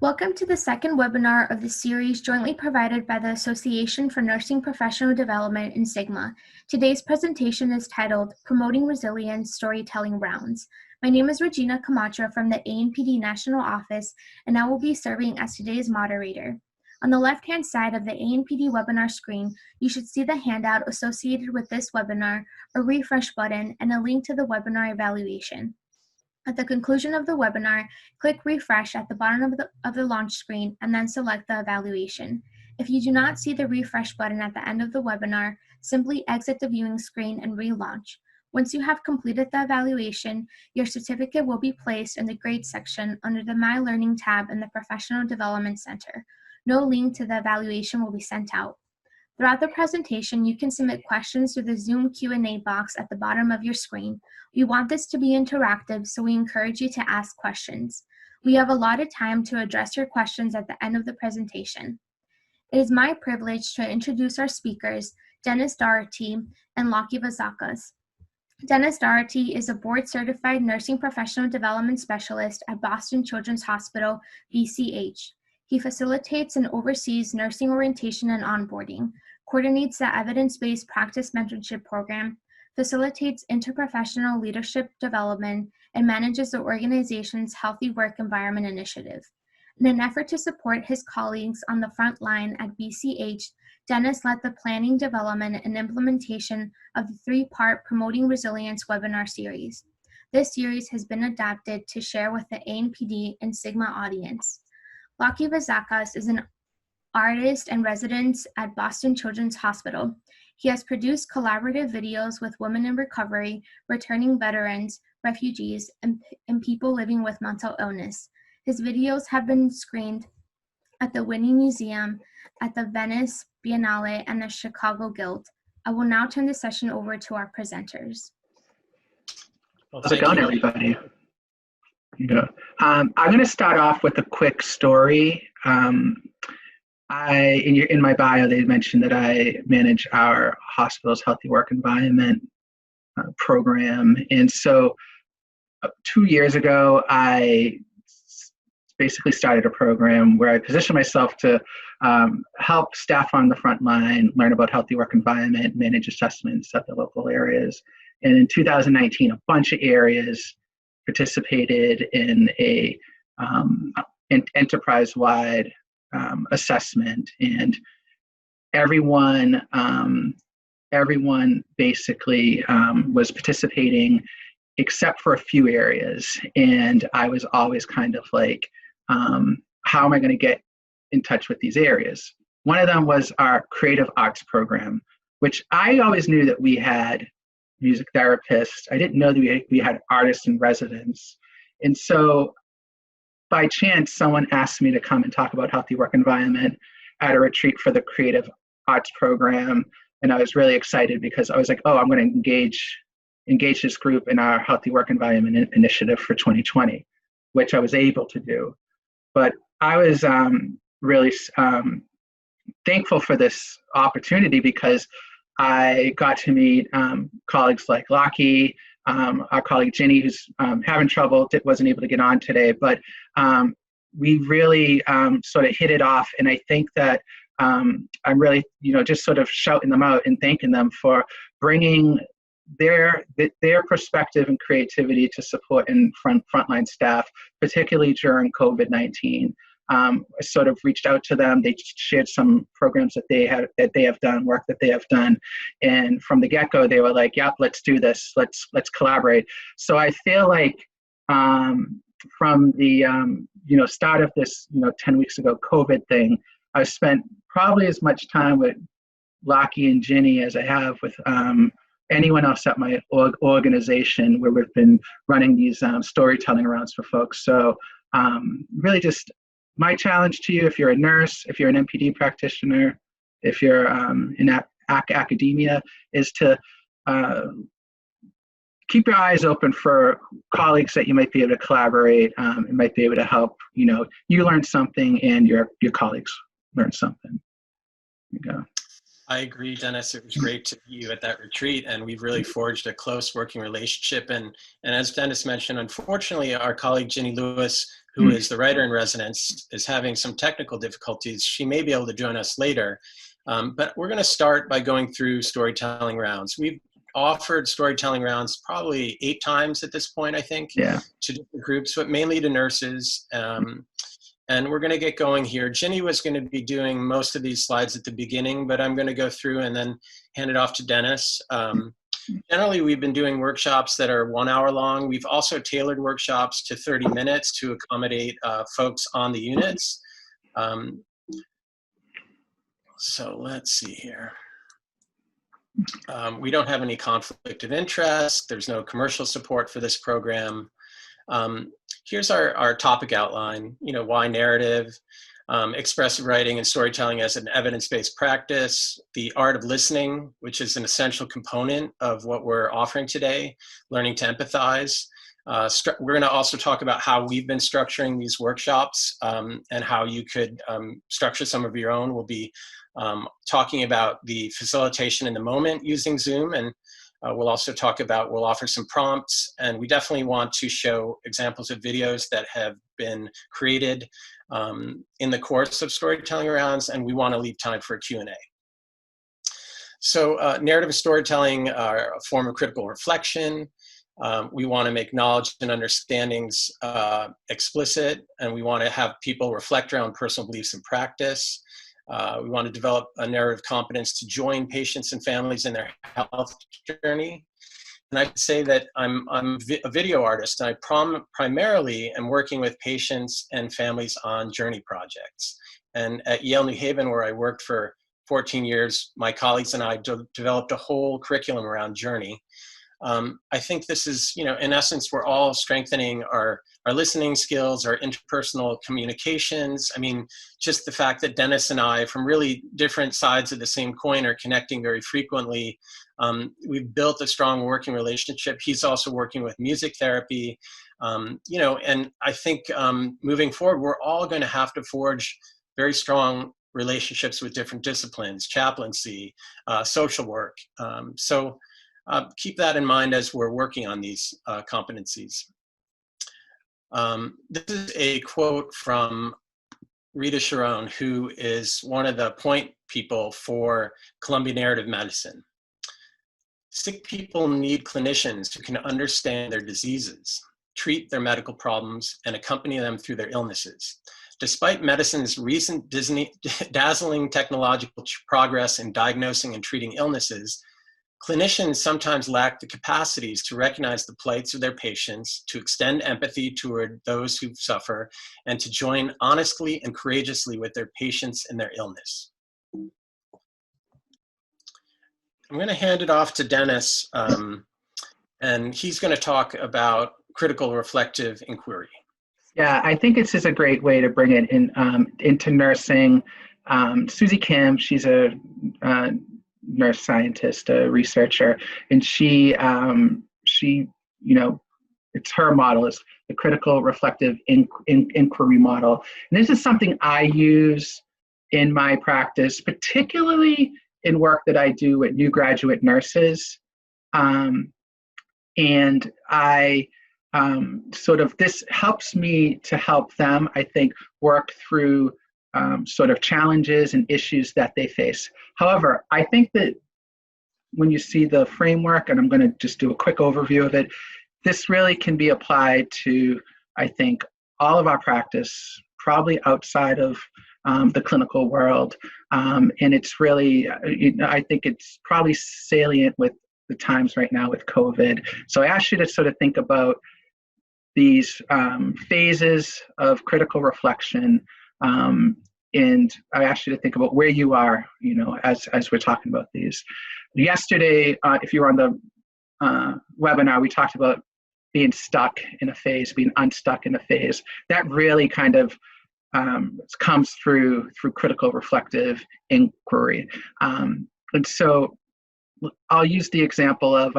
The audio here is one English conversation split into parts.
Welcome to the second webinar of the series jointly provided by the Association for Nursing Professional Development and Stigma. Today's presentation is titled Promoting Resilience Storytelling Rounds. My name is Regina Camacho from the ANPD National Office, and I will be serving as today's moderator. On the left-hand side of the ANPD webinar screen, you should see the handout associated with this webinar, a refresh button, and a link to the webinar evaluation. At the conclusion of the webinar, click refresh at the bottom of the launch screen and then select the evaluation. If you do not see the refresh button at the end of the webinar, simply exit the viewing screen and relaunch. Once you have completed the evaluation, your certificate will be placed in the grades section under the My Learning tab in the Professional Development Center. No link to the evaluation will be sent out. Throughout the presentation, you can submit questions through the Zoom Q&A box at the bottom of your screen. We want this to be interactive, so we encourage you to ask questions. We have allotted time to address your questions at the end of the presentation. It is my privilege to introduce our speakers, Dennis Doherty and Lockie Vazakas. Dennis Doherty is a board-certified nursing professional development specialist at Boston Children's Hospital, BCH. He facilitates and oversees nursing orientation and onboarding, coordinates the evidence-based practice mentorship program, facilitates interprofessional leadership development, and manages the organization's Healthy Work Environment Initiative. In an effort to support his colleagues on the front line at BCH, Dennis led the planning, development, and implementation of the three-part Promoting Resilience webinar series. This series has been adapted to share with the ANPD and Sigma audience. Lockie Vazakas is an artist and resident at Boston Children's Hospital. He has produced collaborative videos with women in recovery, returning veterans, refugees, and people living with mental illness. His videos have been screened at the Whitney Museum, at the Venice Biennale, and the Chicago Guild. I will now turn the session over to our presenters. How's it going, everybody? Yeah. I'm going to start off with a quick story. In my bio, they mentioned that I manage our hospital's Healthy Work Environment program. And so 2 years ago, I basically started a program where I positioned myself to help staff on the front line learn about healthy work environment, manage assessments at the local areas. And in 2019, a bunch of areas participated in a enterprise-wide assessment, and everyone basically was participating except for a few areas. And I was always kind of like, how am I going to get in touch with these areas? One of them was our creative arts program, which I always knew that we had music therapists. I didn't know that we had artists in residence. And so by chance, someone asked me to come and talk about healthy work environment at a retreat for the creative arts program. And I was really excited because I was like, oh, I'm going to engage this group in our healthy work environment initiative for 2020, which I was able to do. But I was really thankful for this opportunity because I got to meet colleagues like Lockie, our colleague Ginny, who's having trouble, wasn't able to get on today, but we really sort of hit it off. And I think that I'm really, just sort of shouting them out and thanking them for bringing their perspective and creativity to support in frontline staff, particularly during COVID-19. I sort of reached out to them. They shared some programs that they have done, work that they have done, and from the get-go, they were like, "Yep, let's do this. Let's collaborate." So I feel like from the start of this 10 weeks ago COVID thing, I've spent probably as much time with Lockie and Ginny as I have with anyone else at my organization, where we've been running these storytelling rounds for folks. So really just my challenge to you, if you're a nurse, if you're an NPD practitioner, if you're in academia, is to keep your eyes open for colleagues that you might be able to collaborate and might be able to help, you learn something and your colleagues learn something. There you go. I agree, Dennis. It was great to meet you at that retreat, and we've really forged a close working relationship. And as Dennis mentioned, unfortunately, our colleague Ginny Lewis, who is the writer in residence, is having some technical difficulties. She may be able to join us later, but we're going to start by going through storytelling rounds. We've offered storytelling rounds probably 8 times at this point, I think, Yeah. to different groups, but mainly to nurses. And we're going to get going here. Ginny was going to be doing most of these slides at the beginning, but I'm going to go through and then hand it off to Dennis. Generally, we've been doing workshops that are 1 hour long. We've also tailored workshops to 30 minutes to accommodate folks on the units. So let's see here. We don't have any conflict of interest. There's no commercial support for this program. Here's our topic outline, why narrative, expressive writing and storytelling as an evidence-based practice, the art of listening, which is an essential component of what we're offering today, learning to empathize. We're going to also talk about how we've been structuring these workshops and how you could structure some of your own. We'll be talking about the facilitation in the moment using Zoom, and we'll also we'll offer some prompts, and we definitely want to show examples of videos that have been created in the course of storytelling rounds, and we want to leave time for a Q&A. So narrative storytelling are a form of critical reflection. We want to make knowledge and understandings explicit, and we want to have people reflect around personal beliefs and practice. We want to develop a narrative competence to join patients and families in their health journey. And I'd say that I'm a video artist, and I primarily am working with patients and families on journey projects. And at Yale New Haven, where I worked for 14 years, my colleagues and I developed a whole curriculum around journey. I think this is, in essence, we're all strengthening our listening skills, our interpersonal communications. I mean, just the fact that Dennis and I, from really different sides of the same coin, are connecting very frequently. We've built a strong working relationship. He's also working with music therapy, and I think moving forward, we're all going to have to forge very strong relationships with different disciplines, chaplaincy, social work. So keep that in mind as we're working on these competencies. This is a quote from Rita Sharon, who is one of the point people for Columbia Narrative Medicine. Sick people need clinicians who can understand their diseases, treat their medical problems, and accompany them through their illnesses. Despite medicine's recent dazzling technological progress in diagnosing and treating illnesses, clinicians sometimes lack the capacities to recognize the plights of their patients, to extend empathy toward those who suffer, and to join honestly and courageously with their patients in their illness. I'm going to hand it off to Dennis, and he's going to talk about critical reflective inquiry. Yeah, I think this is a great way to bring it in into nursing. Susie Kim, she's a nurse scientist, a researcher, and she it's her model, is the critical reflective inquiry model. And this is something I use in my practice, particularly in work that I do with new graduate nurses. And I this helps me to help them, I think, work through sort of challenges and issues that they face. However, I think that when you see the framework, and I'm going to just do a quick overview of it, this really can be applied to, I think, all of our practice, probably outside of the clinical world. And it's really, I think it's probably salient with the times right now with COVID. So I ask you to sort of think about these phases of critical reflection. And I asked you to think about where you are, as we're talking about these. Yesterday, if you were on the webinar, we talked about being stuck in a phase, being unstuck in a phase. That really kind of comes through critical reflective inquiry. And so I'll use the example of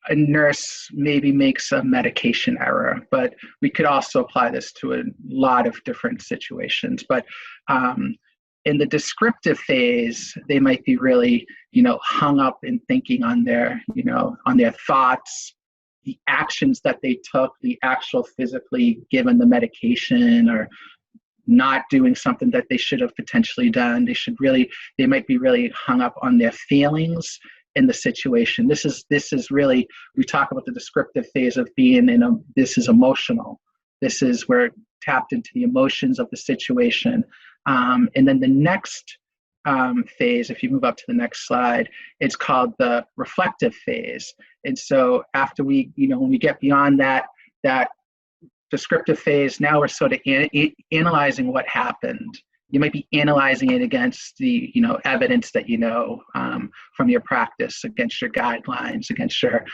a nurse maybe makes a medication error, but we could also apply this to a lot of different situations. But In the descriptive phase, they might be really, hung up in thinking on their, on their thoughts, the actions that they took, the actual physically given the medication or not doing something that they should have potentially done. They might be really hung up on their feelings in the situation. This is really, we talk about the descriptive phase of being this is emotional. This is where it tapped into the emotions of the situation. And then the next phase, if you move up to the next slide, it's called the reflective phase. And so after when we get beyond that descriptive phase, now we're sort of analyzing what happened. You might be analyzing it against the evidence that from your practice, against your guidelines, against your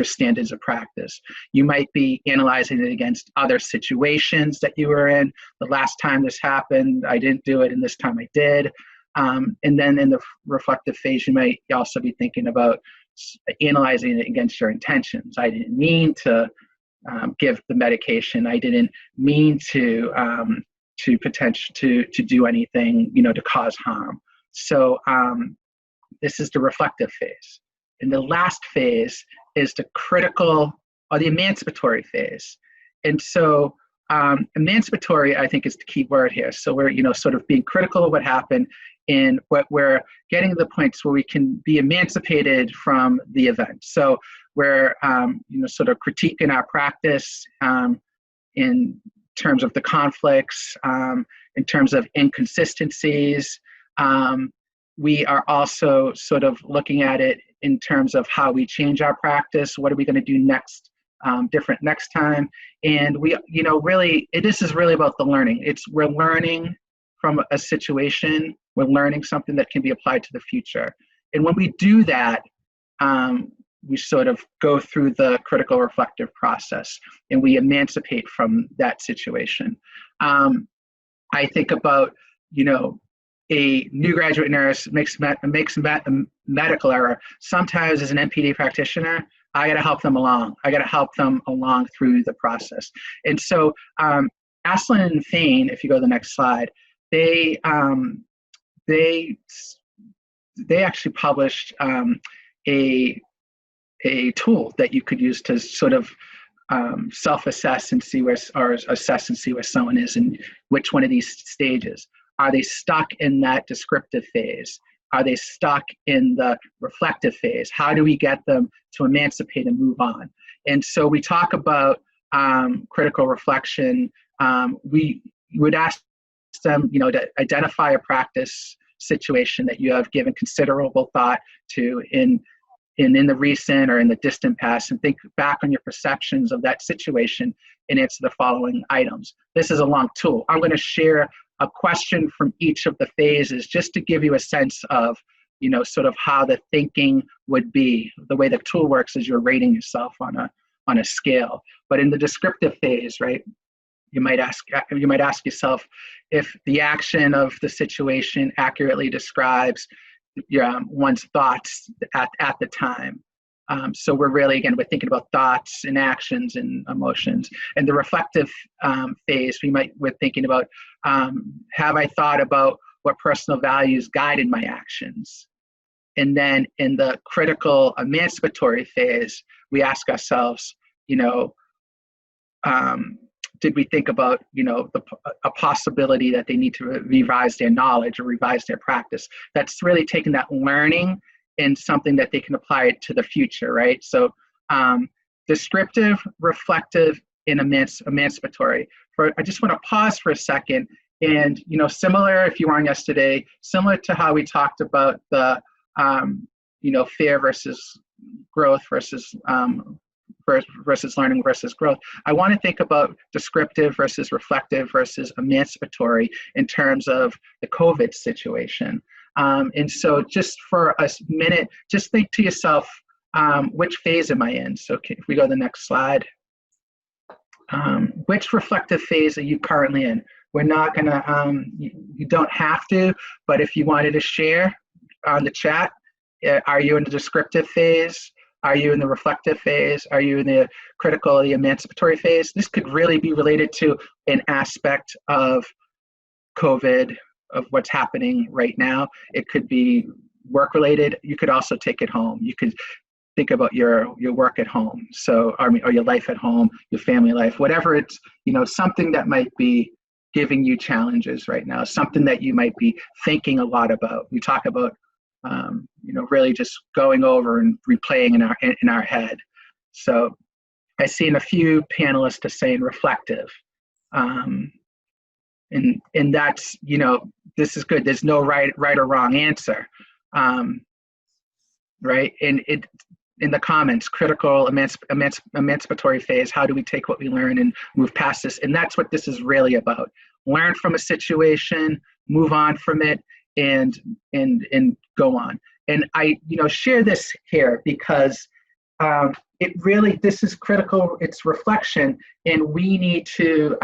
standards of practice. You might be analyzing it against other situations that you were in. The last time this happened, I didn't do it, and this time I did. And then in the reflective phase, you might also be thinking about analyzing it against your intentions. I didn't mean to give the medication. I didn't mean to do anything, to cause harm. So this is the reflective phase. And the last phase is the critical or the emancipatory phase. And so emancipatory, I think, is the key word here. So we're, sort of being critical of what happened, and what we're getting to the points where we can be emancipated from the event. So we're, sort of critiquing our practice in terms of the conflicts, in terms of inconsistencies. We are also sort of looking at it in terms of how we change our practice. What are we going to do next, different next time? And we, this is really about the learning. We're learning from a situation. We're learning something that can be applied to the future. And when we do that, we sort of go through the critical reflective process and we emancipate from that situation. I think about, a new graduate nurse makes a medical error. Sometimes as an NPD practitioner, I got to help them along. I got to help them along through the process. And so Aslin and Fain, if you go to the next slide, they actually published a tool that you could use to sort of self-assess and see assess and see where someone is in which one of these stages. Are they stuck in that descriptive phase? Are they stuck in the reflective phase? How do we get them to emancipate and move on? And so we talk about critical reflection. We would ask them, to identify a practice situation that you have given considerable thought to in the recent or in the distant past, and think back on your perceptions of that situation and answer the following items. This is a long tool. I'm going to share a question from each of the phases just to give you a sense of, sort of how the thinking would be. The way the tool works is you're rating yourself on a scale. But in the descriptive phase, right, you might ask yourself if the action of the situation accurately describes one's thoughts at the time. So we're really, again, we're thinking about thoughts and actions and emotions. And the reflective phase, we're thinking about, have I thought about what personal values guided my actions? And then in the critical emancipatory phase, we ask ourselves, did we think about, a possibility that they need to revise their knowledge or revise their practice? That's really taking that learning and something that they can apply it to the future, right? So descriptive, reflective, and emancipatory. I just want to pause for a second and, similar, if you were on yesterday, similar to how we talked about the, fear versus growth versus learning versus growth. I want to think about descriptive versus reflective versus emancipatory in terms of the COVID situation. And so just for a minute, just think to yourself, which phase am I in? So if we go to the next slide, which reflective phase are you currently in? We're not gonna, you don't have to, but if you wanted to share on the chat, are you in the descriptive phase? Are you in the reflective phase? Are you in the critical, the emancipatory phase? This could really be related to an aspect of COVID of what's happening right now. It could be work related. You could also take it home. You could think about your work at home. So, or your life at home, your family life, whatever it's, something that might be giving you challenges right now, something that you might be thinking a lot about. We talk about, really just going over and replaying in our head. So I've seen a few panelists to saying reflective. And that's, this is good. There's no right or wrong answer. Right. And in the comments, critical emancipatory phase, how do we take what we learn and move past this? And that's what this is really about. Learn from a situation, move on from it, and go on. And I, share this here because this is critical. It's reflection, and we need to,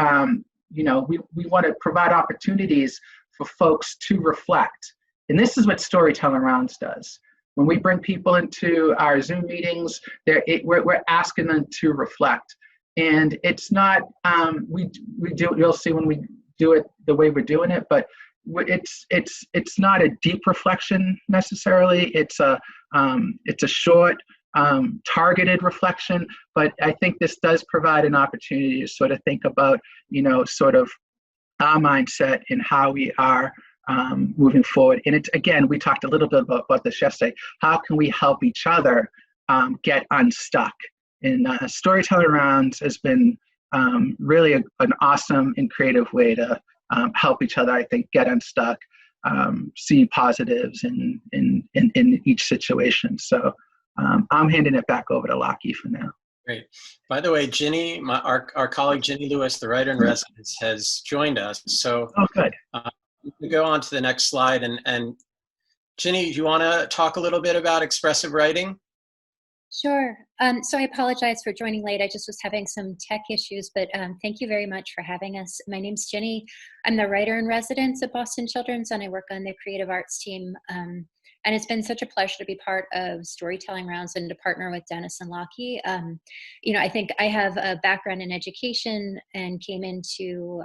we want to provide opportunities for folks to reflect. And this is what Storytelling Rounds does. When we bring people into our Zoom meetings, we're asking them to reflect. And it's not, you'll see when we do it the way we're doing it, but it's not a deep reflection necessarily. It's a short, targeted reflection, but I think this does provide an opportunity to sort of think about, sort of our mindset and how we are moving forward. And it's, again, we talked a little bit about this yesterday. How can we help each other get unstuck? And Storytelling Rounds has been really an awesome and creative way to help each other, I think, get unstuck, see positives in each situation. So I'm handing it back over to Lockie for now. Great. By the way, Ginny, our colleague Ginny Lewis, the writer in residence, has joined us. So good. We go on to the next slide. And Ginny, do you want to talk a little bit about expressive writing? Sure. So I apologize for joining late. I just was having some tech issues, but thank you very much for having us. My name's Ginny. I'm the writer in residence at Boston Children's, and I work on the creative arts team. And it's been such a pleasure to be part of Storytelling Rounds and to partner with Dennis and Lockie. I think I have a background in education and came into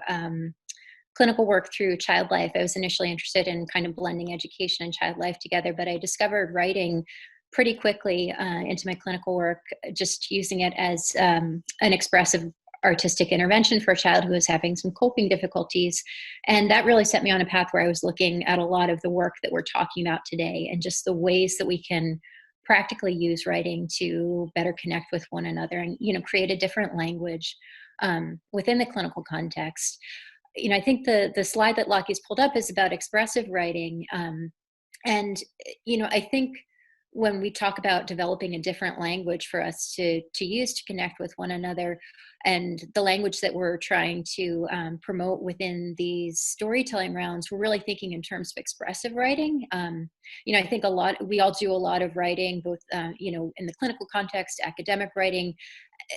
clinical work through child life. I was initially interested in kind of blending education and child life together, but I discovered writing pretty quickly into my clinical work, just using it as an expressive artistic intervention for a child who was having some coping difficulties. And that really set me on a path where I was looking at a lot of the work that we're talking about today and just the ways that we can practically use writing to better connect with one another and, create a different language within the clinical context. I think the slide that Lockie's pulled up is about expressive writing. And I think when we talk about developing a different language for us to use to connect with one another, and the language that we're trying to promote within these storytelling rounds, we're really thinking in terms of expressive writing. I think we all do a lot of writing, both in the clinical context, academic writing.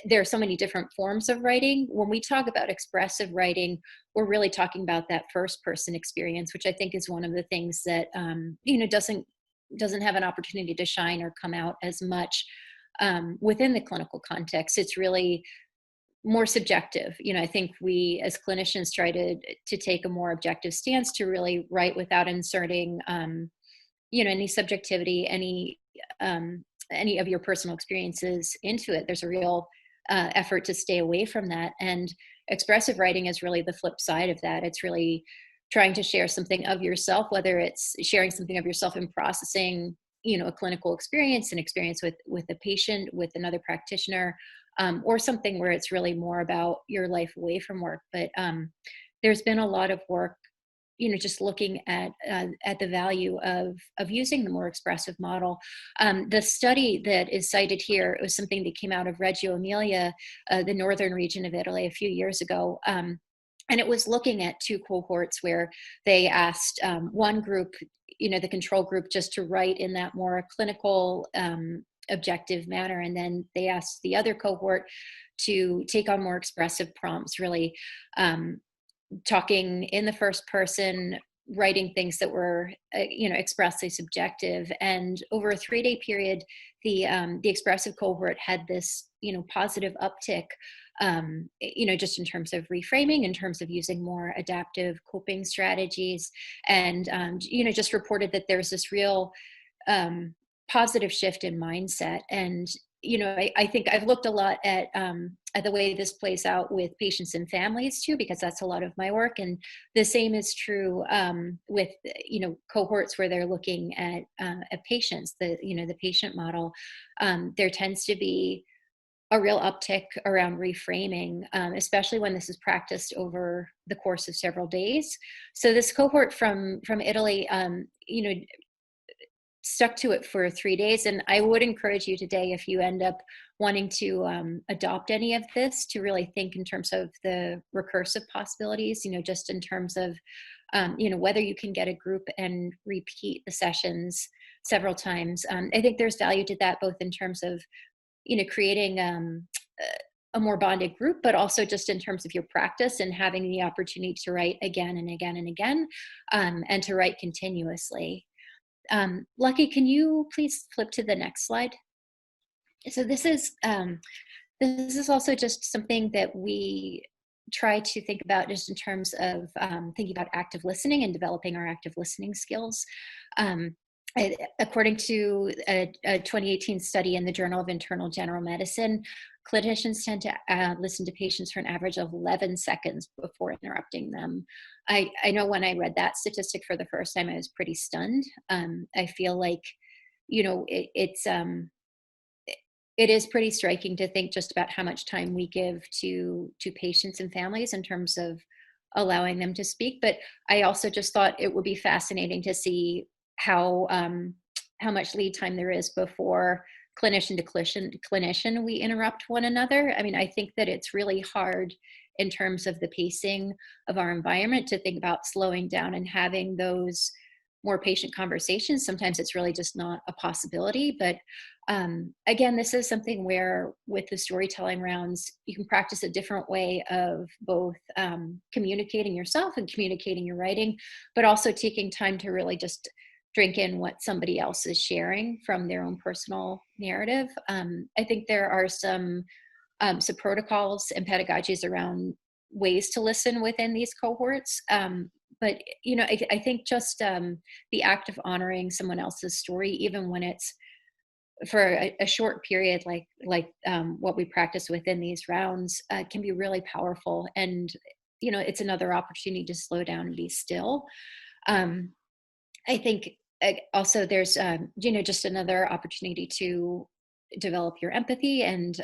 There are so many different forms of writing. When we talk about expressive writing, we're really talking about that first person experience, which I think is one of the things that doesn't have an opportunity to shine or come out as much within the clinical context. It's really more subjective. I think we as clinicians try to take a more objective stance to really write without inserting any subjectivity, any of your personal experiences into it. There's a real effort to stay away from that. And expressive writing is really the flip side of that. It's really trying to share something of yourself, whether it's sharing something of yourself in processing, a clinical experience, an experience with a patient, with another practitioner, or something where it's really more about your life away from work. But there's been a lot of work, just looking at the value of using the more expressive model. The study that is cited here, it was something that came out of Reggio Emilia, the northern region of Italy, a few years ago. And it was looking at two cohorts where they asked one group, the control group, just to write in that more clinical, objective manner. And then they asked the other cohort to take on more expressive prompts, really talking in the first person, writing things that were, expressly subjective. And over a 3-day period, the expressive cohort had this, positive uptick just in terms of reframing, in terms of using more adaptive coping strategies, and, just reported that there's this real positive shift in mindset. And, I think I've looked a lot at the way this plays out with patients and families too, because that's a lot of my work. And the same is true with, cohorts where they're looking at patients, the patient model. There tends to be a real uptick around reframing, especially when this is practiced over the course of several days. So this cohort from Italy, stuck to it for 3 days. And I would encourage you today, if you end up wanting to adopt any of this, to really think in terms of the recursive possibilities, just in terms of, whether you can get a group and repeat the sessions several times. I think there's value to that, both in terms of, creating a more bonded group, but also just in terms of your practice and having the opportunity to write again and again and again, and to write continuously. Lucky, can you please flip to the next slide? So this is also just something that we try to think about just in terms of thinking about active listening and developing our active listening skills. According to a 2018 study in the Journal of Internal General Medicine, clinicians tend to listen to patients for an average of 11 seconds before interrupting them. I know when I read that statistic for the first time, I was pretty stunned. I feel like, it is pretty striking to think just about how much time we give to patients and families in terms of allowing them to speak. But I also just thought it would be fascinating to see how much lead time there is before clinician to clinician we interrupt one another. I mean, I think that it's really hard in terms of the pacing of our environment to think about slowing down and having those more patient conversations. Sometimes it's really just not a possibility. But again, this is something where with the storytelling rounds, you can practice a different way of both communicating yourself and communicating your writing, but also taking time to really just drink in what somebody else is sharing from their own personal narrative. I think there are some protocols and pedagogies around ways to listen within these cohorts. But, I think just the act of honoring someone else's story, even when it's for a short period, like what we practice within these rounds, can be really powerful. And, it's another opportunity to slow down and be still. I think also there's, just another opportunity to develop your empathy and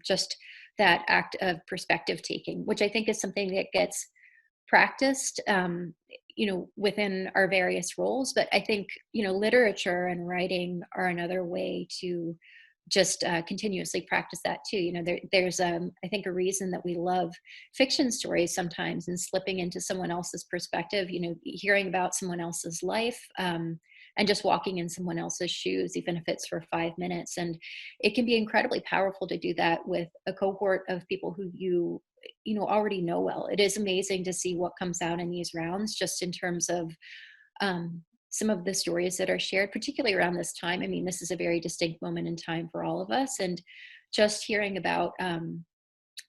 just that act of perspective taking, which I think is something that gets practiced, within our various roles. But I think, literature and writing are another way to just continuously practice that too. There's I think a reason that we love fiction stories sometimes, and slipping into someone else's perspective, hearing about someone else's life, and just walking in someone else's shoes, even if it's for 5 minutes. And it can be incredibly powerful to do that with a cohort of people who you already know well. It is amazing to see what comes out in these rounds, just in terms of some of the stories that are shared, particularly around this time. I mean, this is a very distinct moment in time for all of us, and just hearing about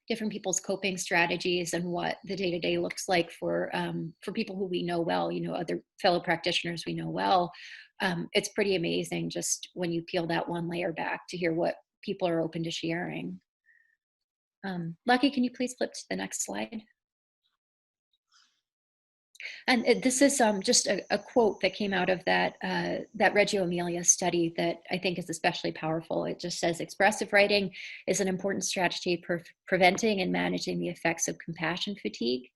different people's coping strategies and what the day-to-day looks like for people who we know well, other fellow practitioners we know well. It's pretty amazing just when you peel that one layer back to hear what people are open to sharing. Lucky, can you please flip to the next slide? And this is just a quote that came out of that Reggio Emilia study that I think is especially powerful. It just says, "Expressive writing is an important strategy for preventing and managing the effects of compassion fatigue.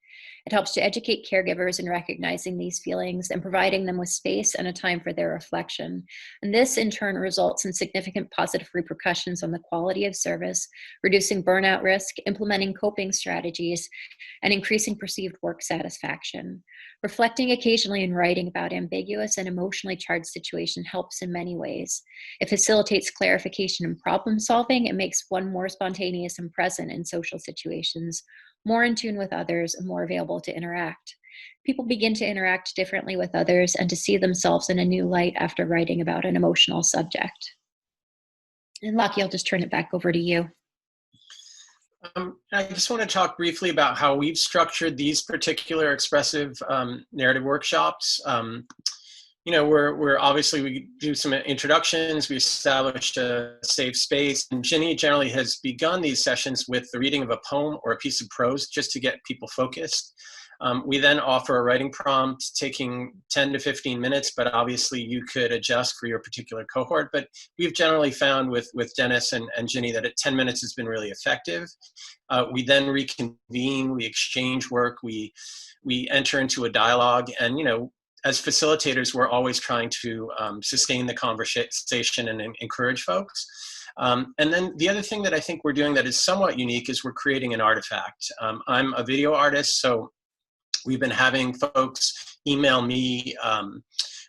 It helps to educate caregivers in recognizing these feelings and providing them with space and a time for their reflection. And this, in turn, results in significant positive repercussions on the quality of service, reducing burnout risk, implementing coping strategies, and increasing perceived work satisfaction. Reflecting occasionally and writing about ambiguous and emotionally charged situations helps in many ways. It facilitates clarification and problem solving. It makes one more spontaneous and present in social situations, more in tune with others, and more available to interact. People begin to interact differently with others and to see themselves in a new light after writing about an emotional subject." And Lucky, I'll just turn it back over to you. I just want to talk briefly about how we've structured these particular expressive narrative workshops. You know, we're obviously, we do some introductions, we established a safe space, and Ginny generally has begun these sessions with the reading of a poem or a piece of prose just to get people focused. We then offer a writing prompt taking 10 to 15 minutes, but obviously you could adjust for your particular cohort. But we've generally found with Dennis and Ginny that at 10 minutes has been really effective. We then reconvene, we exchange work, we enter into a dialogue, and, you know, as facilitators, we're always trying to sustain the conversation and encourage folks. And then the other thing that I think we're doing that is somewhat unique is we're creating an artifact. I'm a video artist, so we've been having folks email me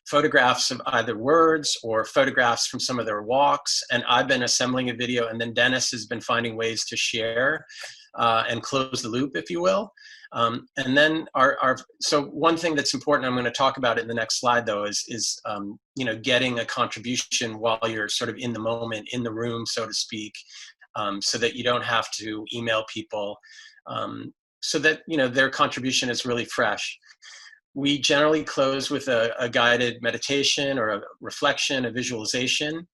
photographs of either words or photographs from some of their walks, and I've been assembling a video, and then Dennis has been finding ways to share and close the loop, if you will. And then so one thing that's important, I'm going to talk about it in the next slide though, is you know, getting a contribution while you're sort of in the moment, in the room, so to speak, so that you don't have to email people, so that, you know, their contribution is really fresh. We generally close with a guided meditation or a reflection, a visualization.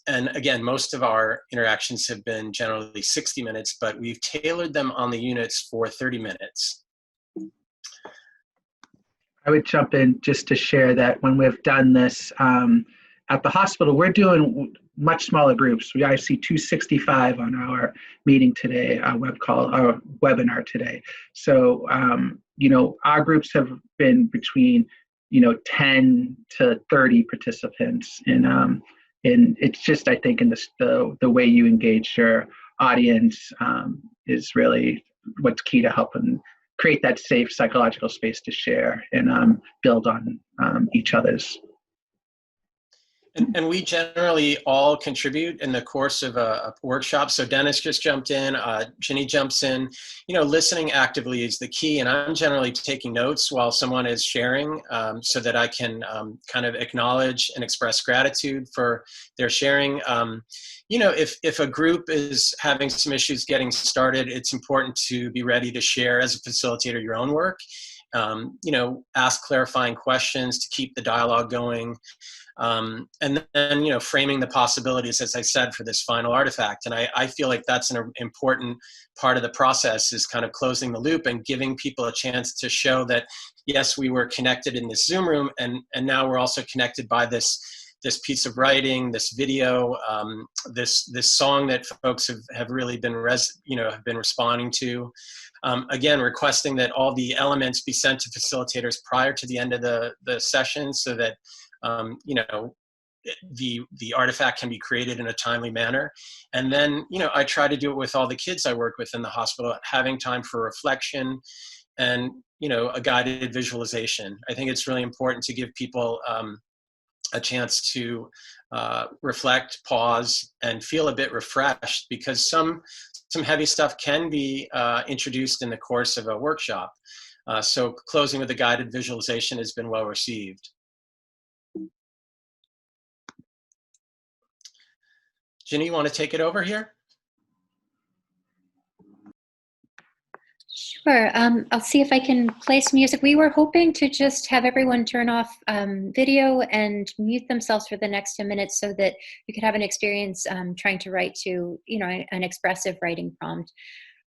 And again, most of our interactions have been generally 60 minutes, but we've tailored them on the units for 30 minutes. I would jump in just to share that when we've done this at the hospital, we're doing much smaller groups. We actually 265 on our meeting today, our webinar today. So, you know, our groups have been between, you know, 10 to 30 participants, and it's just, I think, in the way you engage your audience is really what's key to helping create that safe psychological space to share and build on each other's. And we generally all contribute in the course of a workshop. So Dennis just jumped in, Ginny jumps in. You know, listening actively is the key, and I'm generally taking notes while someone is sharing, so that I can kind of acknowledge and express gratitude for their sharing. You know, if a group is having some issues getting started, it's important to be ready to share as a facilitator your own work. You know, ask clarifying questions to keep the dialogue going. And then, you know, framing the possibilities, as I said, for this final artifact. And I feel like that's an important part of the process, is kind of closing the loop and giving people a chance to show that, yes, we were connected in this Zoom room, and now we're also connected by this piece of writing, this video, this song that folks have really been have been responding to. Again, requesting that all the elements be sent to facilitators prior to the end of the session, so that you know, the artifact can be created in a timely manner. And then, you know, I try to do it with all the kids I work with in the hospital, having time for reflection and, you know, a guided visualization. I think it's really important to give people a chance to reflect, pause, and feel a bit refreshed, because some heavy stuff can be introduced in the course of a workshop. So closing with a guided visualization has been well received. Ginny, you want to take it over here? Sure. I'll see if I can play some music. We were hoping to just have everyone turn off video and mute themselves for the next 10 minutes, so that you could have an experience trying to write to, you know, an expressive writing prompt.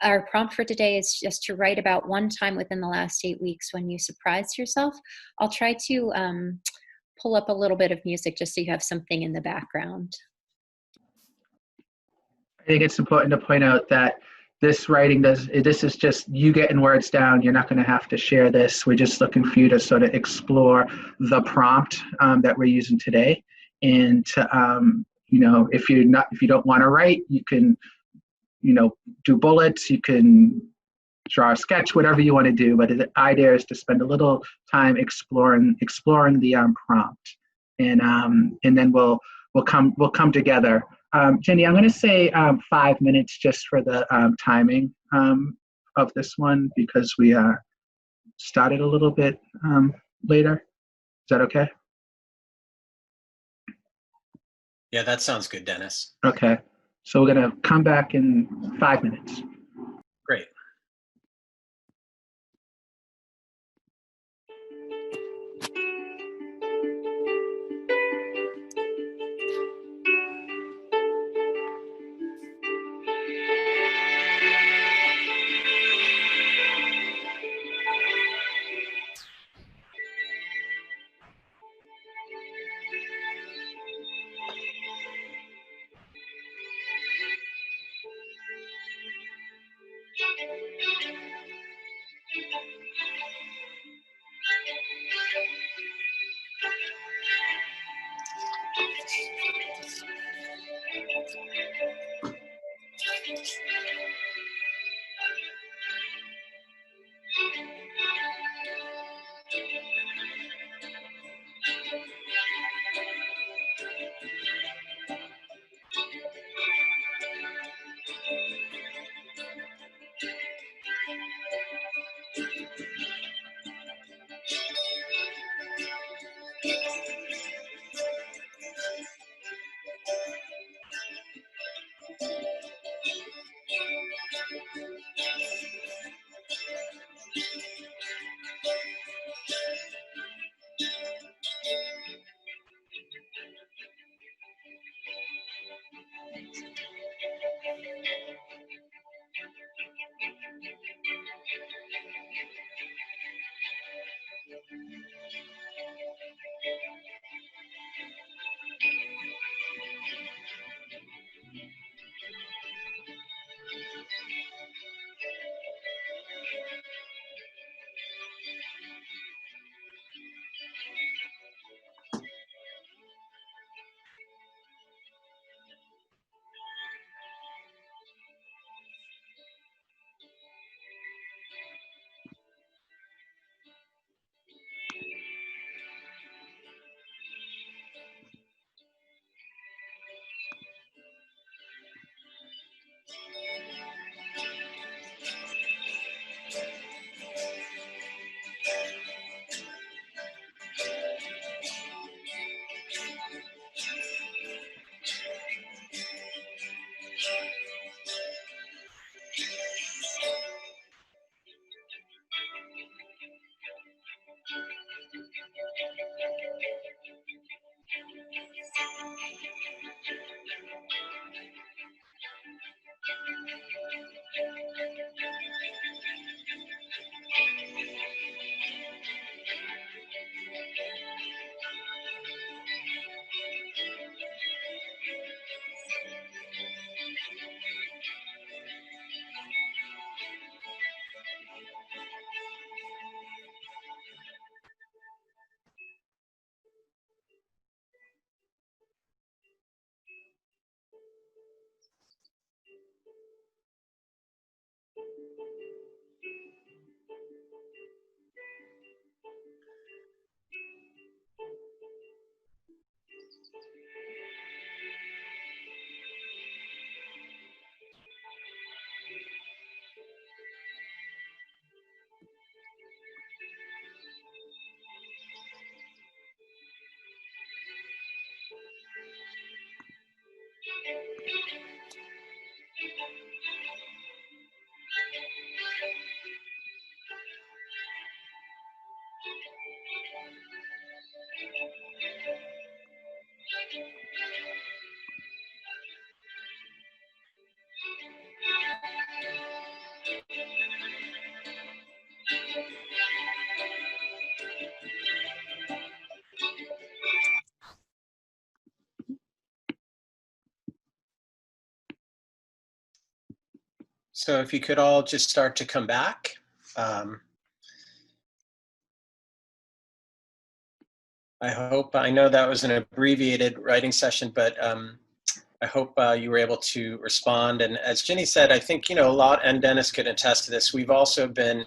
Our prompt for today is just to write about one time within the last 8 weeks when you surprised yourself. I'll try to pull up a little bit of music just so you have something in the background. I think it's important to point out that this is just you getting words down. You're not going to have to share this. We're just looking for you to sort of explore the prompt that we're using today. And you know, if you don't want to write, you can, you know, do bullets. You can draw a sketch, whatever you want to do. But the idea is to spend a little time exploring the prompt, and then we'll come together. Jenny, I'm going to say 5 minutes just for the timing of this one, because we started a little bit later. Is that okay? Yeah, that sounds good, Dennis. Okay. So we're going to come back in 5 minutes. Great. So if you could all just start to come back. I know that was an abbreviated writing session, but I hope you were able to respond. And as Ginny said, I think, a lot, and Dennis could attest to this, we've also been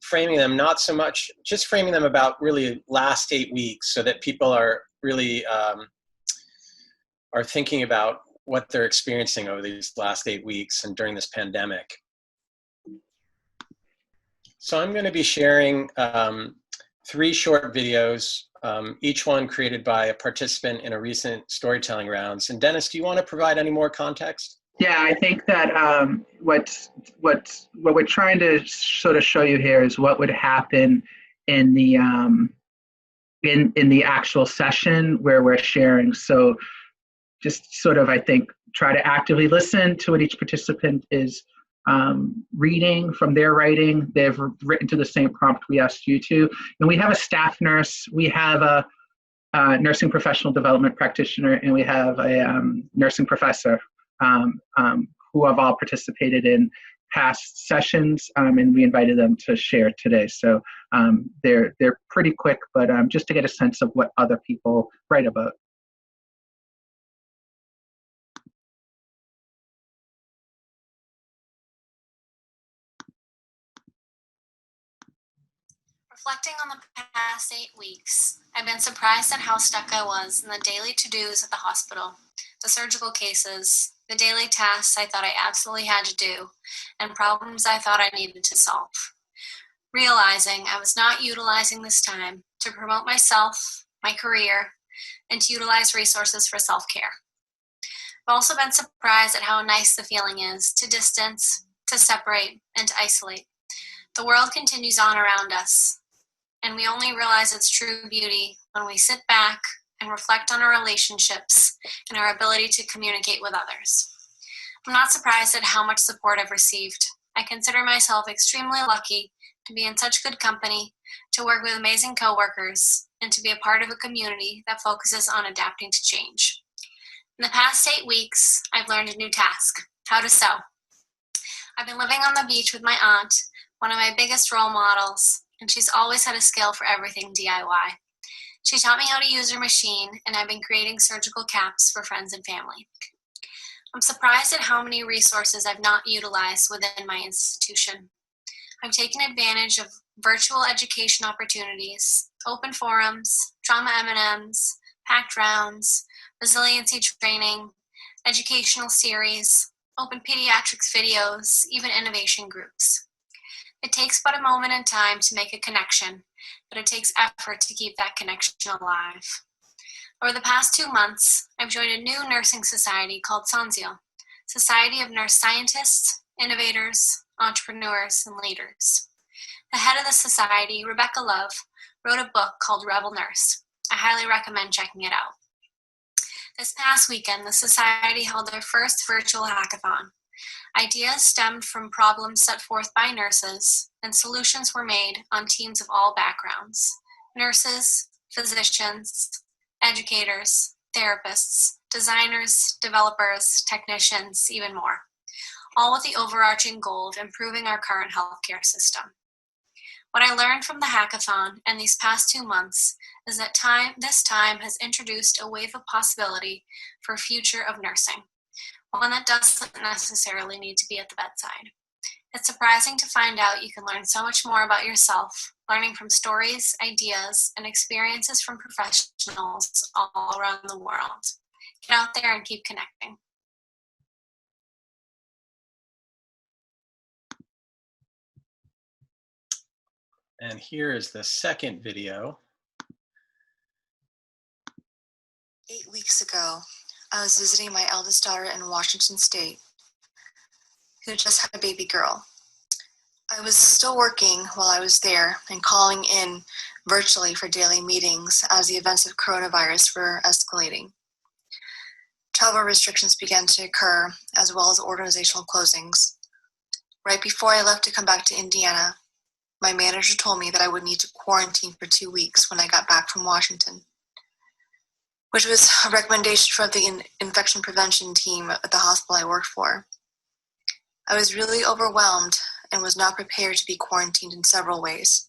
framing them, not so much, just framing them about really last 8 weeks so that people are really are thinking about what they're experiencing over these last 8 weeks and during this pandemic. So I'm going to be sharing 3 short videos, each one created by a participant in a recent storytelling rounds. And Dennis, do you want to provide any more context? Yeah, I think that what we're trying to sort of show you here is what would happen in the in the actual session where we're sharing. So just sort of, I think, try to actively listen to what each participant is reading from their writing. They've written to the same prompt we asked you to. And we have a staff nurse, we have a nursing professional development practitioner, and we have a nursing professor who have all participated in past sessions, and we invited them to share today. So they're pretty quick, but just to get a sense of what other people write about. Reflecting on the past 8 weeks, I've been surprised at how stuck I was in the daily to-dos at the hospital, the surgical cases, the daily tasks I thought I absolutely had to do, and problems I thought I needed to solve. Realizing I was not utilizing this time to promote myself, my career, and to utilize resources for self-care. I've also been surprised at how nice the feeling is to distance, to separate, and to isolate. The world continues on around us, and we only realize its true beauty when we sit back and reflect on our relationships and our ability to communicate with others. I'm not surprised at how much support I've received. I consider myself extremely lucky to be in such good company, to work with amazing coworkers, and to be a part of a community that focuses on adapting to change. In the past 8 weeks, I've learned a new task: how to sew. I've been living on the beach with my aunt, one of my biggest role models, and she's always had a skill for everything DIY. She taught me how to use her machine, and I've been creating surgical caps for friends and family. I'm surprised at how many resources I've not utilized within my institution. I've taken advantage of virtual education opportunities, open forums, trauma M&Ms, packed rounds, resiliency training, educational series, open pediatrics videos, even innovation groups. It takes but a moment in time to make a connection, but it takes effort to keep that connection alive. Over the past 2 months, I've joined a new nursing society called Sanzio, Society of Nurse Scientists, Innovators, Entrepreneurs, and Leaders. The head of the society, Rebecca Love, wrote a book called Rebel Nurse. I highly recommend checking it out. This past weekend, the society held their first virtual hackathon. Ideas stemmed from problems set forth by nurses, and solutions were made on teams of all backgrounds: nurses, physicians, educators, therapists, designers, developers, technicians, even more, all with the overarching goal of improving our current healthcare system. What I learned from the hackathon and these past 2 months is that this time has introduced a wave of possibility for a future of nursing, one that doesn't necessarily need to be at the bedside. It's surprising to find out you can learn so much more about yourself, learning from stories, ideas, and experiences from professionals all around the world. Get out there and keep connecting. And here is the second video. 8 weeks ago, I was visiting my eldest daughter in Washington State, who just had a baby girl. I was still working while I was there and calling in virtually for daily meetings as the events of coronavirus were escalating. Travel restrictions began to occur, as well as organizational closings. Right before I left to come back to Indiana, my manager told me that I would need to quarantine for 2 weeks when I got back from Washington, which was a recommendation from the infection prevention team at the hospital I worked for. I was really overwhelmed and was not prepared to be quarantined in several ways.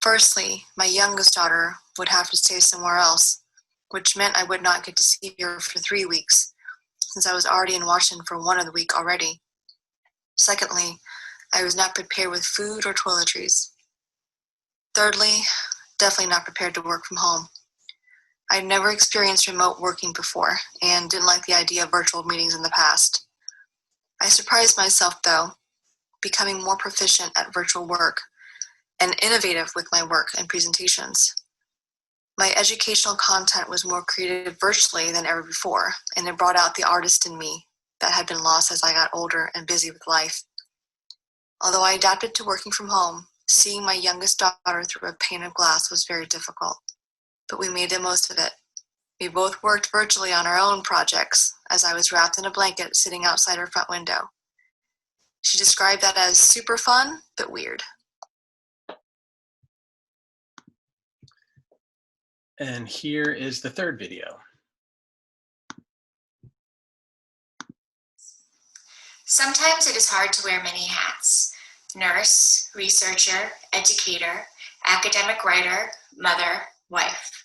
Firstly, my youngest daughter would have to stay somewhere else, which meant I would not get to see her for 3 weeks, since I was already in Washington for 1 of the week already. Secondly, I was not prepared with food or toiletries. Thirdly, definitely not prepared to work from home. I'd never experienced remote working before and didn't like the idea of virtual meetings in the past. I surprised myself, though, becoming more proficient at virtual work and innovative with my work and presentations. My educational content was more created virtually than ever before, and it brought out the artist in me that had been lost as I got older and busy with life. Although I adapted to working from home, seeing my youngest daughter through a pane of glass was very difficult, but we made the most of it. We both worked virtually on our own projects as I was wrapped in a blanket sitting outside her front window. She described that as super fun, but weird. And here is the third video. Sometimes it is hard to wear many hats: nurse, researcher, educator, academic writer, mother, wife.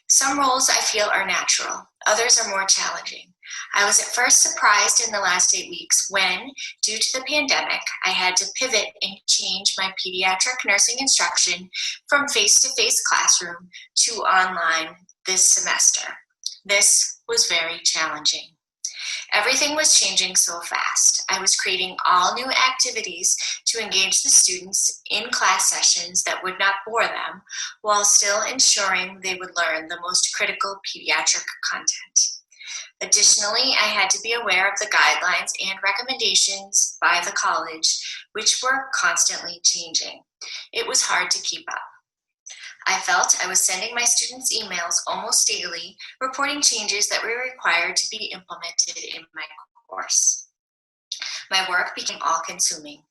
Some roles I feel are natural, others are more challenging. I was at first surprised in the last 8 weeks when, due to the pandemic, I had to pivot and change my pediatric nursing instruction from face-to-face classroom to online this semester. This was very challenging. Everything was changing so fast. I was creating all new activities to engage the students in class sessions that would not bore them, while still ensuring they would learn the most critical pediatric content. Additionally, I had to be aware of the guidelines and recommendations by the college, which were constantly changing. It was hard to keep up. I felt I was sending my students emails almost daily, reporting changes that were required to be implemented in my course. My work became all-consuming.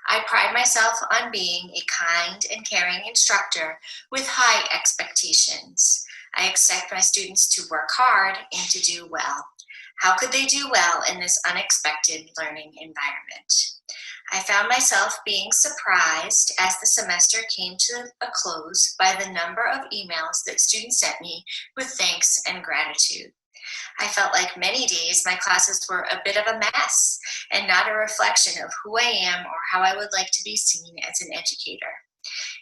I pride myself on being a kind and caring instructor with high expectations. I expect my students to work hard and to do well. How could they do well in this unexpected learning environment? I found myself being surprised as the semester came to a close by the number of emails that students sent me with thanks and gratitude. I felt like many days my classes were a bit of a mess and not a reflection of who I am or how I would like to be seen as an educator.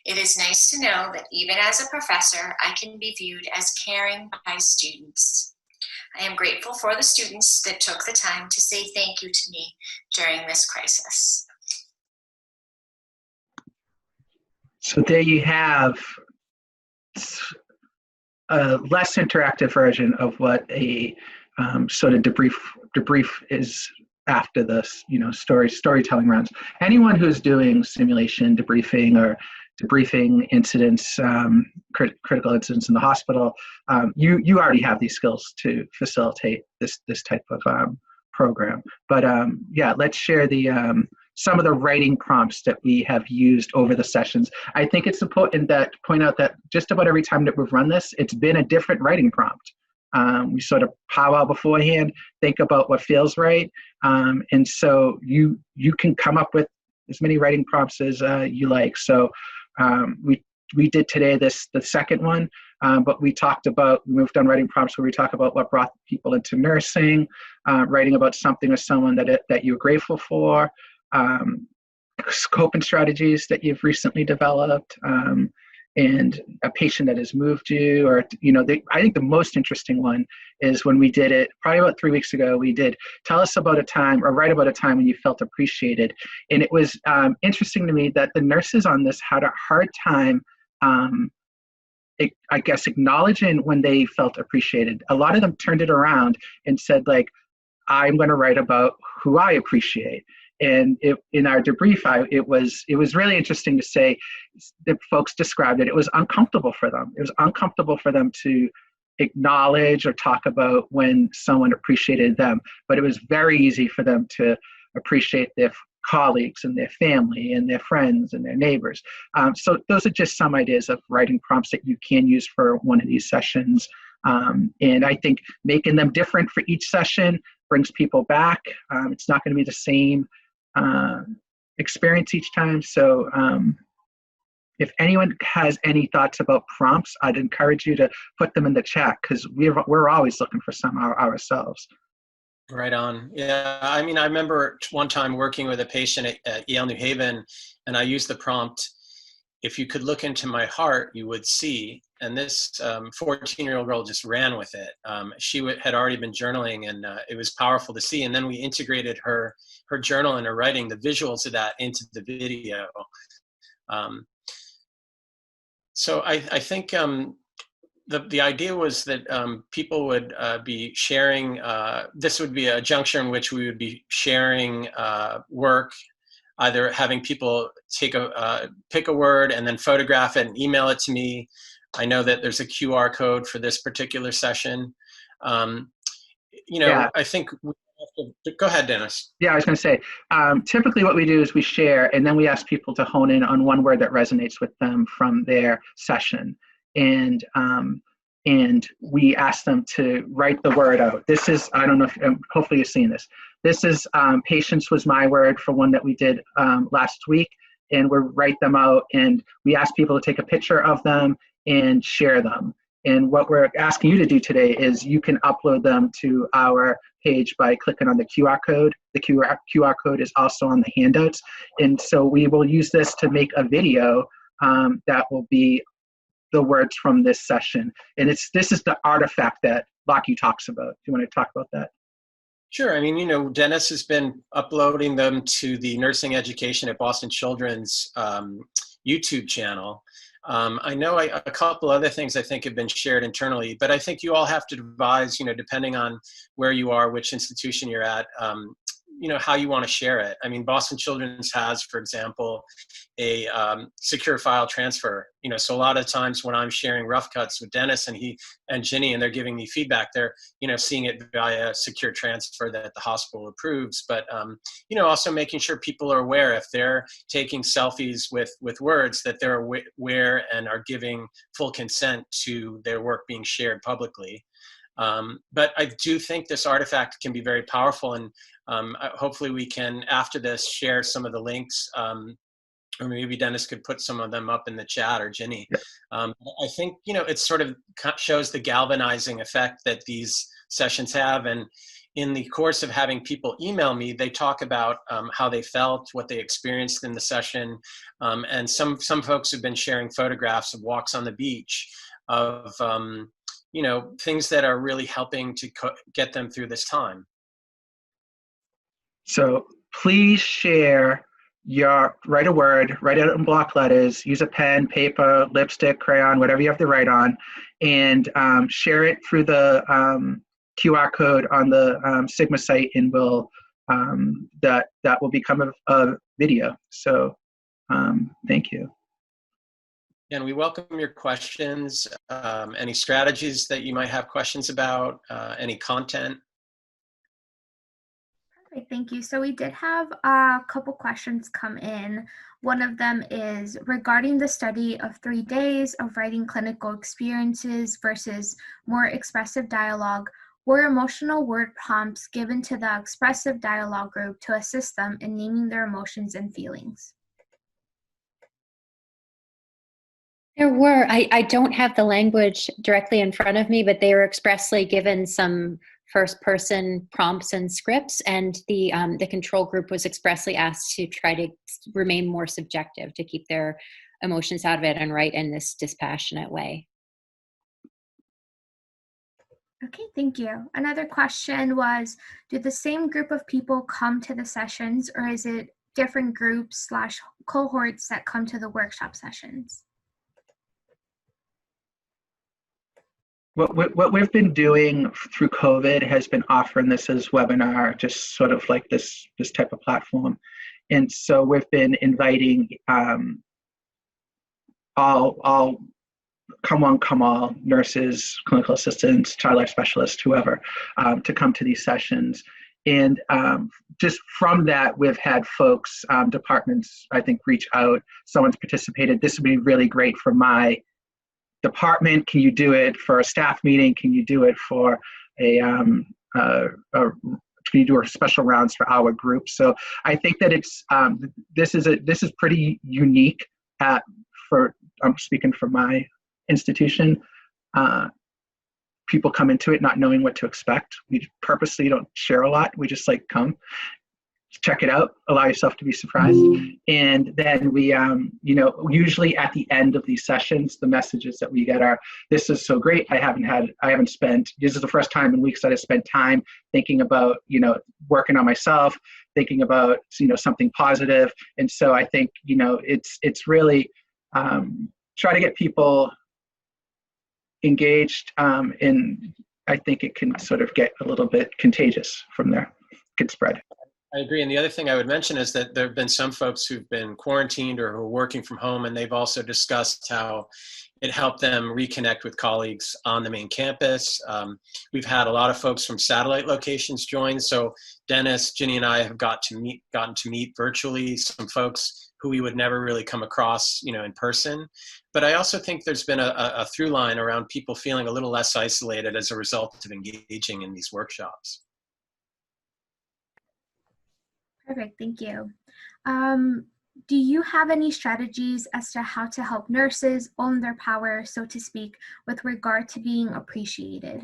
It is nice to know that even as a professor, I can be viewed as caring by students. I am grateful for the students that took the time to say thank you to me during this crisis. So there you have a less interactive version of what a sort of debrief is after this, storytelling rounds. Anyone who's doing simulation debriefing or debriefing incidents, critical incidents in the hospital, you already have these skills to facilitate this type of program. But yeah, let's share the some of the writing prompts that we have used over the sessions. I think it's important that point out that just about every time that we've run this, it's been a different writing prompt. We sort of powwow beforehand, think about what feels right, and so you can come up with as many writing prompts as you like. So we did today the second one, but we moved on writing prompts where we talk about what brought people into nursing, writing about something or someone that you're grateful for, coping strategies that you've recently developed, and a patient that has moved you, or I think the most interesting one is when we did it probably about 3 weeks ago. We did tell us about a time or write about a time when you felt appreciated, and it was interesting to me that the nurses on this had a hard time I guess acknowledging when they felt appreciated. A lot of them turned it around and said, like, I'm going to write about who I appreciate. And in our debrief, it was really interesting to say that folks described it. It was uncomfortable for them. It was uncomfortable for them to acknowledge or talk about when someone appreciated them. But it was very easy for them to appreciate their colleagues and their family and their friends and their neighbors. So those are just some ideas of writing prompts that you can use for one of these sessions. And I think making them different for each session brings people back. It's not going to be the same experience each time. So if anyone has any thoughts about prompts, I'd encourage you to put them in the chat, because we're always looking for some ourselves. Right on. Yeah, I mean, I remember one time working with a patient at Yale New Haven, and I used the prompt, "If you could look into my heart, you would see." And this 14-year-old girl just ran with it. She had already been journaling, and it was powerful to see. And then we integrated her journal and her writing, the visuals of that, into the video. So I think the idea was that people would be sharing, this would be a juncture in which we would be sharing work, either having people take pick a word and then photograph it and email it to me. I know that there's a QR code for this particular session. Yeah. I think go ahead, Dennis. Yeah, I was going to say, typically what we do is we share, and then we ask people to hone in on one word that resonates with them from their session. And we ask them to write the word out. This is, I don't know if, hopefully you've seen this. This is patience was my word for one that we did last week. And we write them out, and we ask people to take a picture of them and share them. And what we're asking you to do today is you can upload them to our page by clicking on the QR code. The QR code is also on the handouts. And so we will use this to make a video that will be the words from this session. And this is the artifact that Lockie talks about. Do you want to talk about that? Sure. I mean, Dennis has been uploading them to the Nursing Education at Boston Children's YouTube channel. I know a couple other things I think have been shared internally, but I think you all have to devise, depending on where you are, which institution you're at, how you want to share it. I mean, Boston Children's has, for example, a secure file transfer. So a lot of times when I'm sharing rough cuts with Dennis and Ginny, and they're giving me feedback, they're seeing it via secure transfer that the hospital approves. But also making sure people are aware if they're taking selfies with words that they're aware and are giving full consent to their work being shared publicly. But I do think this artifact can be very powerful, and hopefully we can, after this, share some of the links, or maybe Dennis could put some of them up in the chat, or Ginny. I think, it sort of shows the galvanizing effect that these sessions have. And in the course of having people email me, they talk about how they felt, what they experienced in the session. And some folks have been sharing photographs of walks on the beach, of things that are really helping to get them through this time. So please share write a word, write it in block letters, use a pen, paper, lipstick, crayon, whatever you have to write on, and share it through the QR code on the Sigma site, and that will become a video. So thank you. And we welcome your questions, any strategies that you might have questions about, any content. Perfect, thank you. So we did have a couple questions come in. One of them is regarding the study of 3 days of writing clinical experiences versus more expressive dialogue. Were emotional word prompts given to the expressive dialogue group to assist them in naming their emotions and feelings? There were. I don't have the language directly in front of me, but they were expressly given some first-person prompts and scripts, and the control group was expressly asked to try to remain more subjective, to keep their emotions out of it and write in this dispassionate way. Okay, thank you. Another question was, do the same group of people come to the sessions, or is it different groups / cohorts that come to the workshop sessions? What we've been doing through COVID has been offering this as webinar, just sort of like this type of platform. And so we've been inviting all come one, come all, nurses, clinical assistants, child life specialists, whoever, to come to these sessions. And just from that, we've had folks, departments, I think, reach out. Someone's participated. This would be really great for my department. Can you do it for a staff meeting? Can you do it for can you do a special rounds for our group? So I think that it's this is pretty unique I'm speaking for my institution. People come into it not knowing what to expect. We purposely don't share a lot. We just come, check it out, allow yourself to be surprised. And then we, usually at the end of these sessions, the messages that we get are, this is so great. This is the first time in weeks that I spent time thinking about, working on myself, thinking about, something positive. And so I think, it's really, try to get people engaged, and I think it can sort of get a little bit contagious from there. It could spread. I agree. And the other thing I would mention is that there have been some folks who've been quarantined or who are working from home, and they've also discussed how it helped them reconnect with colleagues on the main campus. We've had a lot of folks from satellite locations join. So Dennis, Ginny, and I have gotten to meet virtually some folks who we would never really come across, in person. But I also think there's been a through line around people feeling a little less isolated as a result of engaging in these workshops. Perfect, thank you. Do you have any strategies as to how to help nurses own their power, so to speak, with regard to being appreciated?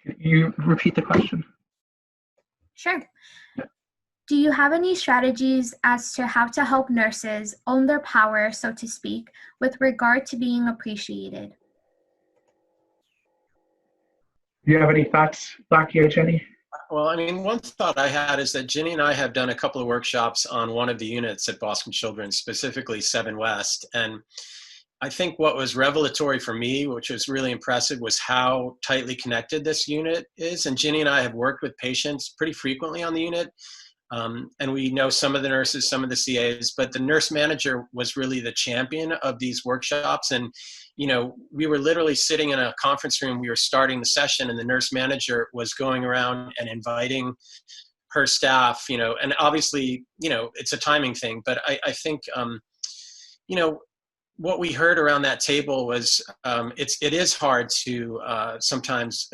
Can you repeat the question? Sure. Do you have any strategies as to how to help nurses own their power, so to speak, with regard to being appreciated? Do you have any thoughts, Lockie or Jenny? Well, I mean, one thought I had is that Ginny and I have done a couple of workshops on one of the units at Boston Children's, specifically 7 West. And I think what was revelatory for me, which was really impressive, was how tightly connected this unit is. And Ginny and I have worked with patients pretty frequently on the unit. And we know some of the nurses, some of the CAs, but the nurse manager was really the champion of these workshops. And, we were literally sitting in a conference room, we were starting the session, and the nurse manager was going around and inviting her staff, and obviously, it's a timing thing, but I think, what we heard around that table was, it is hard to sometimes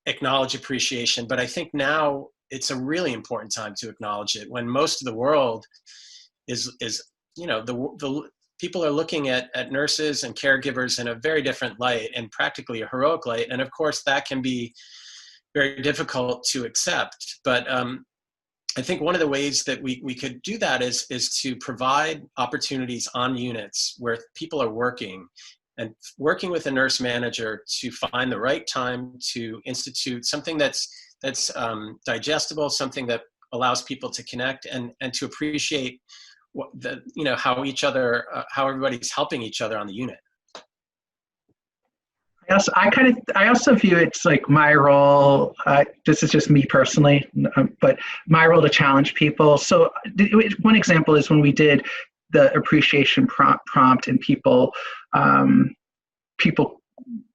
acknowledge appreciation, but I think now it's a really important time to acknowledge it when most of the world is the people are looking at nurses and caregivers in a very different light, and practically a heroic light. And of course that can be very difficult to accept. But I think one of the ways that we could do that is to provide opportunities on units where people are working, and working with a nurse manager to find the right time to institute something that's digestible, something that allows people to connect and to appreciate how everybody's helping each other on the unit. I also view it's like my role. This is just me personally, but my role to challenge people. So one example is when we did the appreciation prompt, and people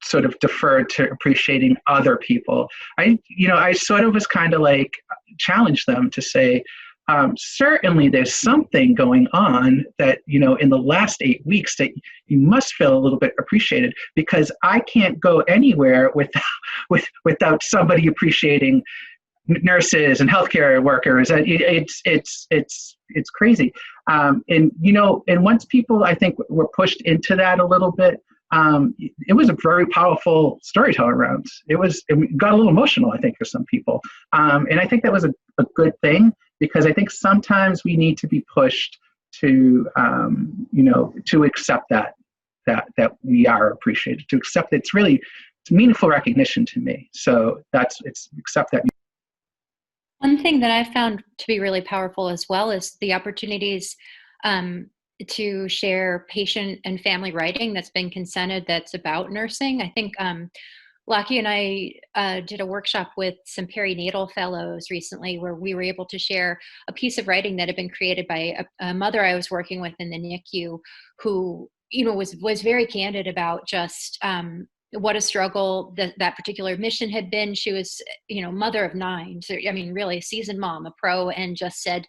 sort of deferred to appreciating other people. I sort of was kind of like challenged them to say, certainly there's something going on that, in the last 8 weeks that you must feel a little bit appreciated, because I can't go anywhere without somebody appreciating nurses and healthcare workers. It's crazy. And once people, I think, were pushed into that a little bit, it was a very powerful storytelling round. It got a little emotional, I think, for some people. And I think that was a good thing, because I think sometimes we need to be pushed to, to accept that we are appreciated, to accept that it's meaningful recognition to me. So accept that. One thing that I found to be really powerful as well is the opportunities to share patient and family writing that's been consented that's about nursing. I think Lockie and I did a workshop with some perinatal fellows recently where we were able to share a piece of writing that had been created by a mother I was working with in the NICU who, was very candid about just what a struggle that particular mission had been. She was, mother of 9. So, really a seasoned mom, a pro, and just said,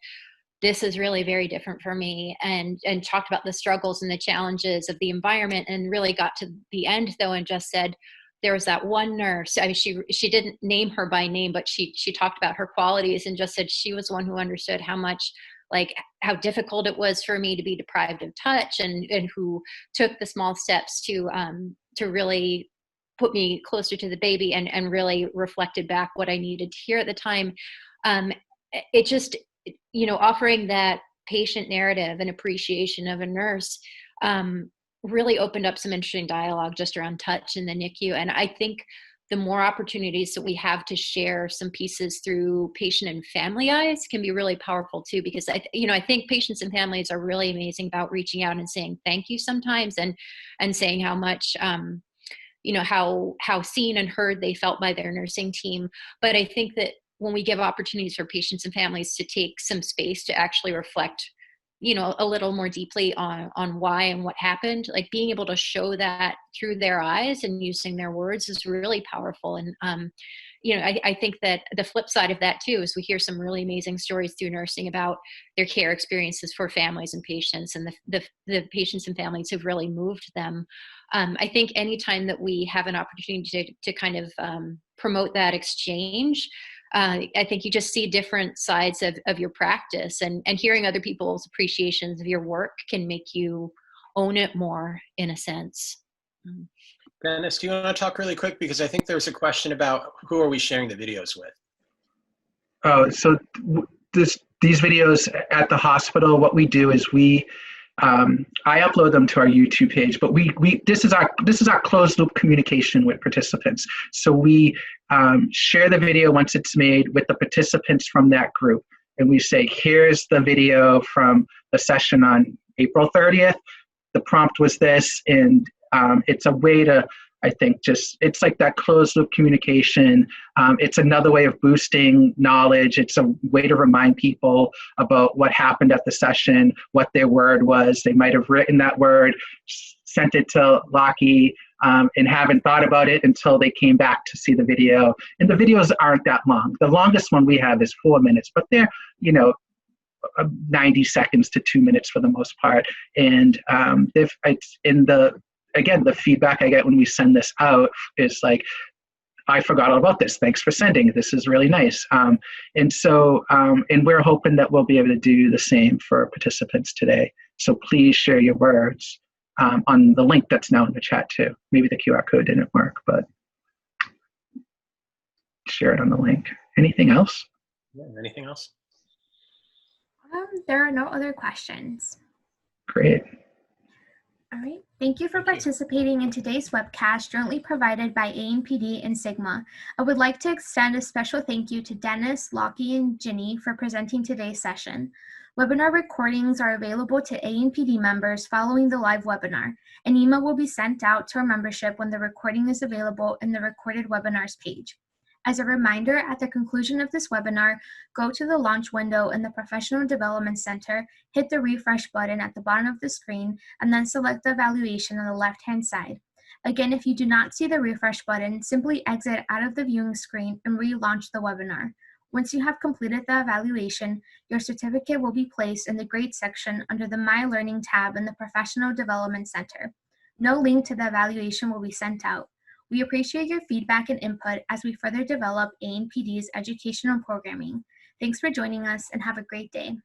this is really very different for me, and talked about the struggles and the challenges of the environment, and really got to the end though and just said, there was that one nurse. I mean, she didn't name her by name, but she talked about her qualities and just said she was one who understood how difficult it was for me to be deprived of touch, and who took the small steps to really put me closer to the baby, and really reflected back what I needed to hear at the time. It just, offering that patient narrative and appreciation of a nurse really opened up some interesting dialogue just around touch in the NICU. And I think the more opportunities that we have to share some pieces through patient and family eyes can be really powerful too, because I think patients and families are really amazing about reaching out and saying thank you sometimes, and saying how much, how seen and heard they felt by their nursing team. But I think that when we give opportunities for patients and families to take some space to actually reflect, a little more deeply on why and what happened, like being able to show that through their eyes and using their words is really powerful. And, I think that the flip side of that too is we hear some really amazing stories through nursing about their care experiences for families and patients, and the patients and families have really moved them. I think anytime that we have an opportunity to kind of promote that exchange, I think you just see different sides of your practice, and hearing other people's appreciations of your work can make you own it more, in a sense. Dennis, do you want to talk really quick? Because I think there's a question about who are we sharing the videos with? Oh, so these videos at the hospital, what we do is I upload them to our YouTube page, but this is our closed loop communication with participants. So we share the video once it's made with the participants from that group, and we say, here's the video from the session on April 30th. The prompt was this, and it's a way to, I think, it's like that closed loop communication. It's another way of boosting knowledge. It's a way to remind people about what happened at the session, what their word was. They might have written that word, sent it to Lockie, and haven't thought about it until they came back to see the video. And the videos aren't that long. The longest one we have is 4 minutes, but they're, 90 seconds to 2 minutes for the most part. And again, the feedback I get when we send this out is like, I forgot all about this. Thanks for sending. This is really nice. And we're hoping that we'll be able to do the same for participants today. So please share your words on the link that's now in the chat too. Maybe the QR code didn't work, but share it on the link. Anything else? Yeah, anything else? There are no other questions. Great. All right. Thank you for participating in today's webcast jointly provided by ANPD and Sigma. I would like to extend a special thank you to Dennis, Lockie, and Ginny for presenting today's session. Webinar recordings are available to ANPD members following the live webinar. An email will be sent out to our membership when the recording is available in the recorded webinars page. As a reminder, at the conclusion of this webinar, go to the launch window in the Professional Development Center, hit the refresh button at the bottom of the screen, and then select the evaluation on the left-hand side. Again, if you do not see the refresh button, simply exit out of the viewing screen and relaunch the webinar. Once you have completed the evaluation, your certificate will be placed in the Grade section under the My Learning tab in the Professional Development Center. No link to the evaluation will be sent out. We appreciate your feedback and input as we further develop ANPD's educational programming. Thanks for joining us and have a great day.